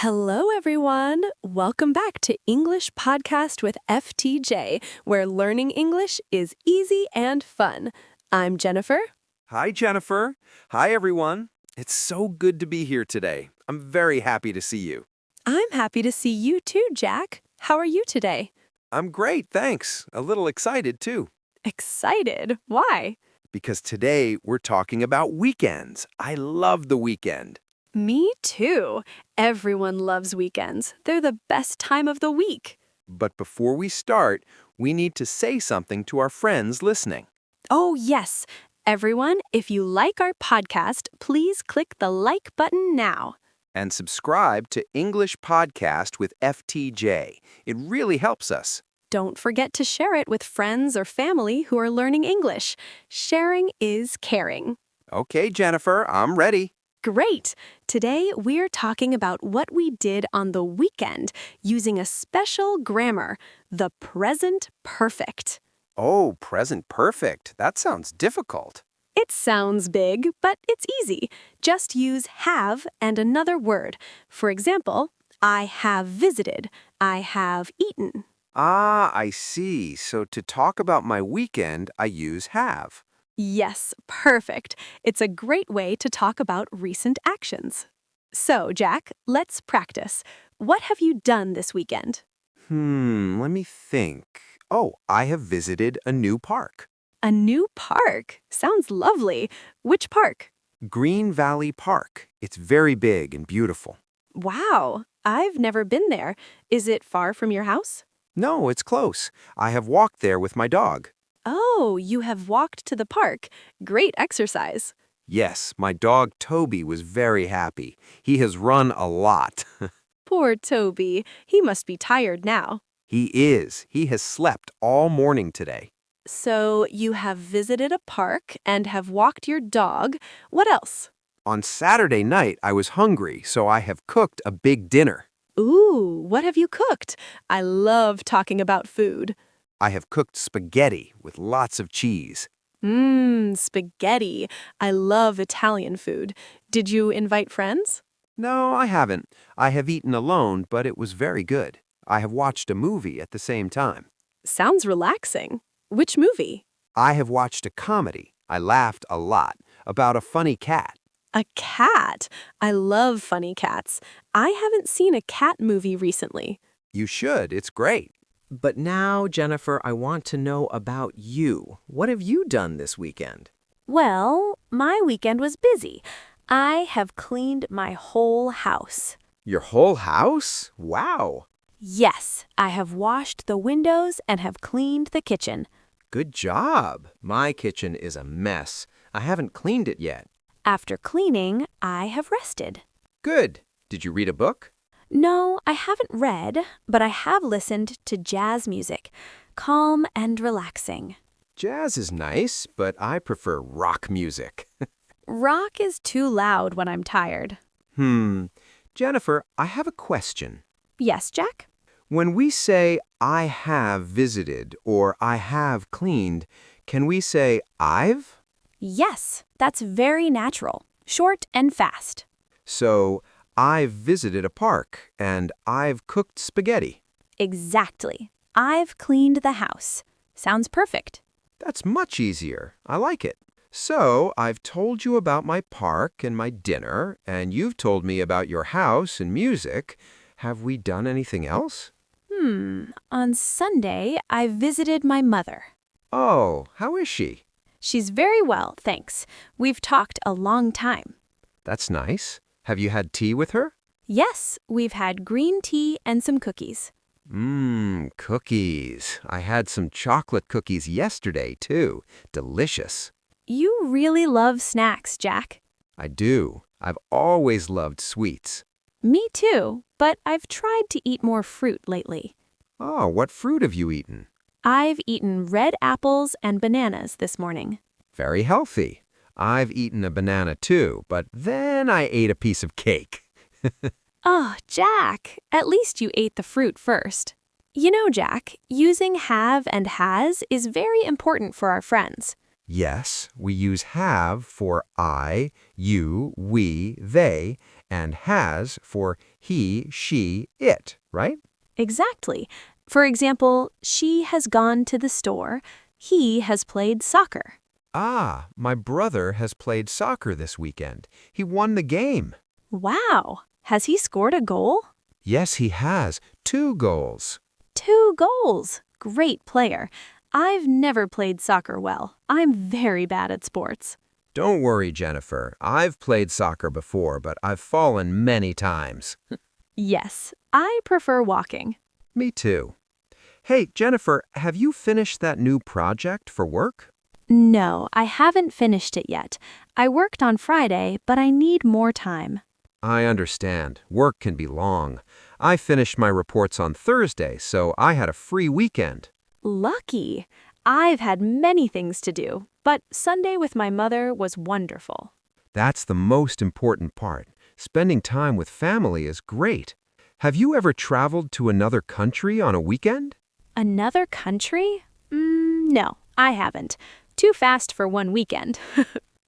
Hello, everyone. Welcome back to English Podcast with FTJ, where learning English is easy and fun. I'm Jennifer. Hi, Jennifer. Hi, everyone. It's so good to be here today. I'm very happy to see you. I'm happy to see you too, Jack. How are you today? I'm great, thanks. A little excited, too. Excited? Why? Because today we're talking about weekends. I love the weekend. Me too. Everyone loves weekends. They're the best time of the week. But before we start, we need to say something to our friends listening. Oh, yes. Everyone, if you like our podcast, please click the like button now. And subscribe to English Podcast with FTJ. It really helps us. Don't forget to share it with friends or family who are learning English. Sharing is caring. Okay, Jennifer, I'm ready. Great! Today, we're talking about what we did on the weekend using a special grammar, the present perfect. Oh, present perfect. That sounds difficult. It sounds big, but it's easy. Just use have and another word. For example, I have visited. I have eaten. Ah, I see. So to talk about my weekend, I use have. Yes, perfect. It's a great way to talk about recent actions. So, Jack, let's practice. What have you done this weekend? Let me think. Oh, I have visited a new park. A new park. Sounds lovely. Which park? Green Valley Park. It's very big and beautiful. Wow, I've never been there. Is it far from your house? No, it's close. I have walked there with my dog. Oh, you have walked to the park. Great exercise. Yes, my dog Toby was very happy. He has run a lot. Poor Toby. He must be tired now. He is. He has slept all morning today. So you have visited a park and have walked your dog. What else? On Saturday night, I was hungry, so I have cooked a big dinner. Ooh, what have you cooked? I love talking about food. I have cooked spaghetti with lots of cheese. Spaghetti. I love Italian food. Did you invite friends? No, I haven't. I have eaten alone, but it was very good. I have watched a movie at the same time. Sounds relaxing. Which movie? I have watched a comedy. I laughed a lot about a funny cat. A cat. I love funny cats. I haven't seen a cat movie recently. You should. It's great. But now, Jennifer, I want to know about you. What have you done this weekend? Well, my weekend was busy. I have cleaned my whole house. Your whole house? Wow. Yes, I have washed the windows and have cleaned the kitchen. Good job. My kitchen is a mess. I haven't cleaned it yet. After cleaning, I have rested. Good. Did you read a book? No, I haven't read, but I have listened to jazz music. Calm and relaxing. Jazz is nice, but I prefer rock music. Rock is too loud when I'm tired. Jennifer, I have a question. Yes, Jack? When we say I have visited or I have cleaned, can we say I've? Yes, that's very natural. Short and fast. So, I've visited a park and I've cooked spaghetti. Exactly. I've cleaned the house. Sounds perfect. That's much easier. I like it. So, I've told you about my park and my dinner, and you've told me about your house and music. Have we done anything else? On Sunday, I visited my mother. Oh, how is she? She's very well, thanks. We've talked a long time. That's nice. Have you had tea with her? Yes, we've had green tea and some cookies. Cookies. I had some chocolate cookies yesterday, too. Delicious. You really love snacks, Jack. I do. I've always loved sweets. Me too, but I've tried to eat more fruit lately. Oh, what fruit have you eaten? I've eaten red apples and bananas this morning. Very healthy. I've eaten a banana too, but then I ate a piece of cake. Oh, Jack, at least you ate the fruit first. You know, Jack, using have and has is very important for our friends. Yes, we use have for I, you, we, they, and has for he, she, it, right? Exactly. For example, she has gone to the store. He has played soccer. Ah, my brother has played soccer this weekend. He won the game. Wow. Has he scored a goal? Yes, he has. 2 goals. 2 goals. Great player. I've never played soccer well. I'm very bad at sports. Don't worry, Jennifer. I've played soccer before, but I've fallen many times. Yes, I prefer walking. Me too. Hey, Jennifer, have you finished that new project for work? No, I haven't finished it yet. I worked on Friday, but I need more time. I understand. Work can be long. I finished my reports on Thursday, so I had a free weekend. Lucky. I've had many things to do, but Sunday with my mother was wonderful. That's the most important part. Spending time with family is great. Have you ever traveled to another country on a weekend? Another country? No, I haven't. Too fast for one weekend.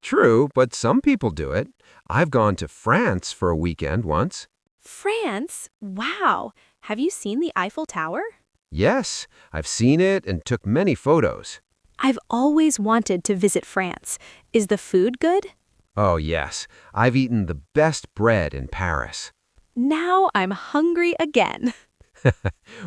True, but some people do it. I've gone to France for a weekend once. France? Wow. Have you seen the Eiffel Tower? Yes, I've seen it and took many photos. I've always wanted to visit France. Is the food good? Oh, yes. I've eaten the best bread in Paris. Now I'm hungry again.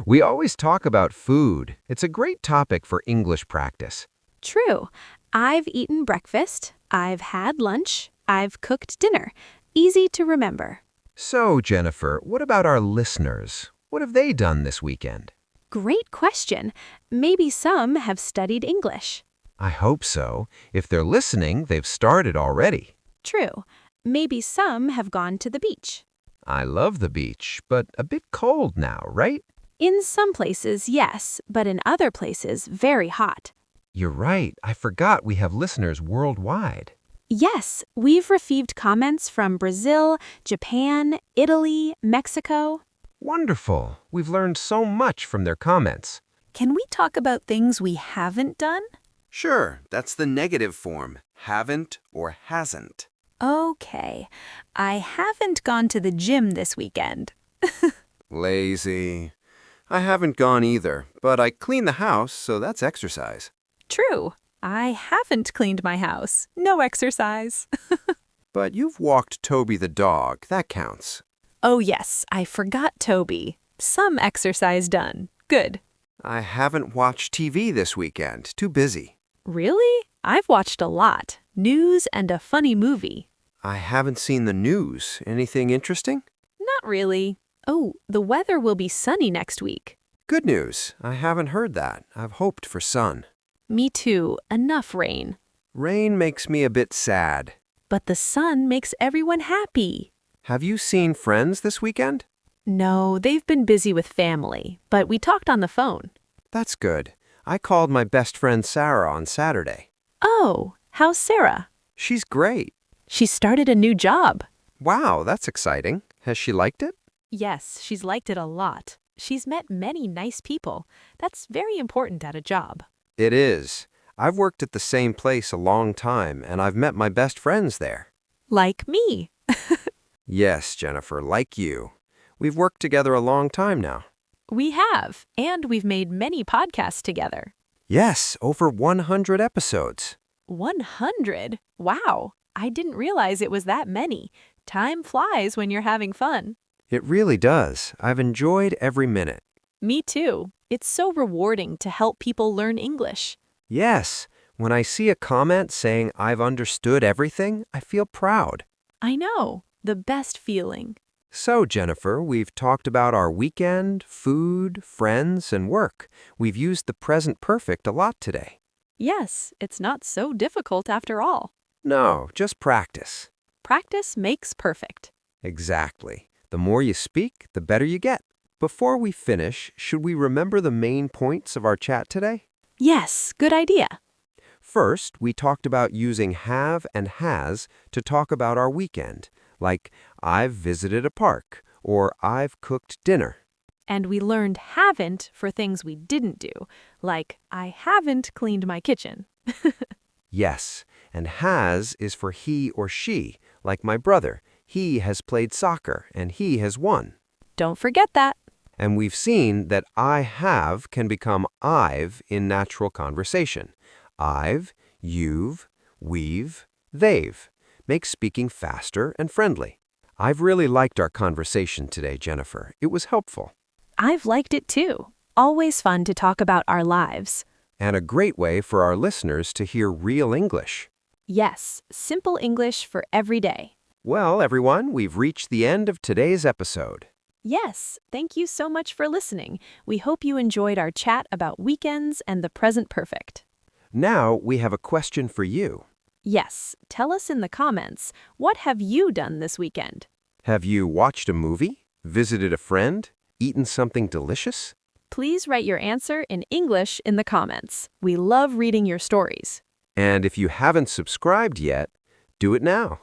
We always talk about food. It's a great topic for English practice. True. I've eaten breakfast. I've had lunch. I've cooked dinner. Easy to remember. So, Jennifer, what about our listeners? What have they done this weekend? Great question. Maybe some have studied English. I hope so. If they're listening, they've started already. True. Maybe some have gone to the beach. I love the beach, but a bit cold now, right? In some places, yes, but in other places, very hot. You're right. I forgot we have listeners worldwide. Yes, we've received comments from Brazil, Japan, Italy, Mexico. Wonderful. We've learned so much from their comments. Can we talk about things we haven't done? Sure, that's the negative form, haven't or hasn't. Okay. I haven't gone to the gym this weekend. Lazy. I haven't gone either, but I cleaned the house, so that's exercise. True. I haven't cleaned my house. No exercise. But you've walked Toby the dog, that counts. Oh yes, I forgot Toby. Some exercise done. Good. I haven't watched TV this weekend, too busy. Really? I've watched a lot. News and a funny movie. I haven't seen the news. Anything interesting? Not really. Oh, the weather will be sunny next week. Good news. I haven't heard that. I've hoped for sun. Me too. Enough rain. Rain makes me a bit sad. But the sun makes everyone happy. Have you seen friends this weekend? No, they've been busy with family, but we talked on the phone. That's good. I called my best friend Sarah on Saturday. Oh, how's Sarah? She's great. She started a new job. Wow, that's exciting. Has she liked it? Yes, she's liked it a lot. She's met many nice people. That's very important at a job. It is. I've worked at the same place a long time, and I've met my best friends there. Like me. Yes, Jennifer, like you. We've worked together a long time now. We have, and we've made many podcasts together. Yes, over 100 episodes. 100? Wow, I didn't realize it was that many. Time flies when you're having fun. It really does. I've enjoyed every minute. Me too. It's so rewarding to help people learn English. Yes, when I see a comment saying I've understood everything, I feel proud. I know, the best feeling. So, Jennifer, we've talked about our weekend, food, friends, and work. We've used the present perfect a lot today. Yes, it's not so difficult after all. No, just practice. Practice makes perfect. Exactly. The more you speak, the better you get. Before we finish, should we remember the main points of our chat today? Yes, good idea. First, we talked about using have and has to talk about our weekend, like I've visited a park or I've cooked dinner. And we learned haven't for things we didn't do, like I haven't cleaned my kitchen. Yes, and has is for he or she, like my brother. He has played soccer and he has won. Don't forget that. And we've seen that I have can become I've in natural conversation. I've, you've, we've, they've. Makes speaking faster and friendly. I've really liked our conversation today, Jennifer. It was helpful. I've liked it too. Always fun to talk about our lives. And a great way for our listeners to hear real English. Yes, simple English for every day. Well, everyone, we've reached the end of today's episode. Yes, thank you so much for listening. We hope you enjoyed our chat about weekends and the present perfect. Now we have a question for you. Yes, tell us in the comments, what have you done this weekend? Have you watched a movie, visited a friend, eaten something delicious? Please write your answer in English in the comments. We love reading your stories. And if you haven't subscribed yet, do it now.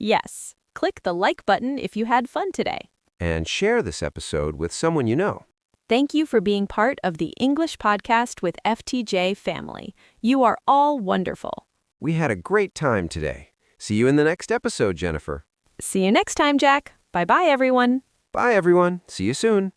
Yes, click the like button if you had fun today. And share this episode with someone you know. Thank you for being part of the English Podcast with FTJ family. You are all wonderful. We had a great time today. See you in the next episode, Jennifer. See you next time, Jack. Bye-bye, everyone. Bye, everyone. See you soon.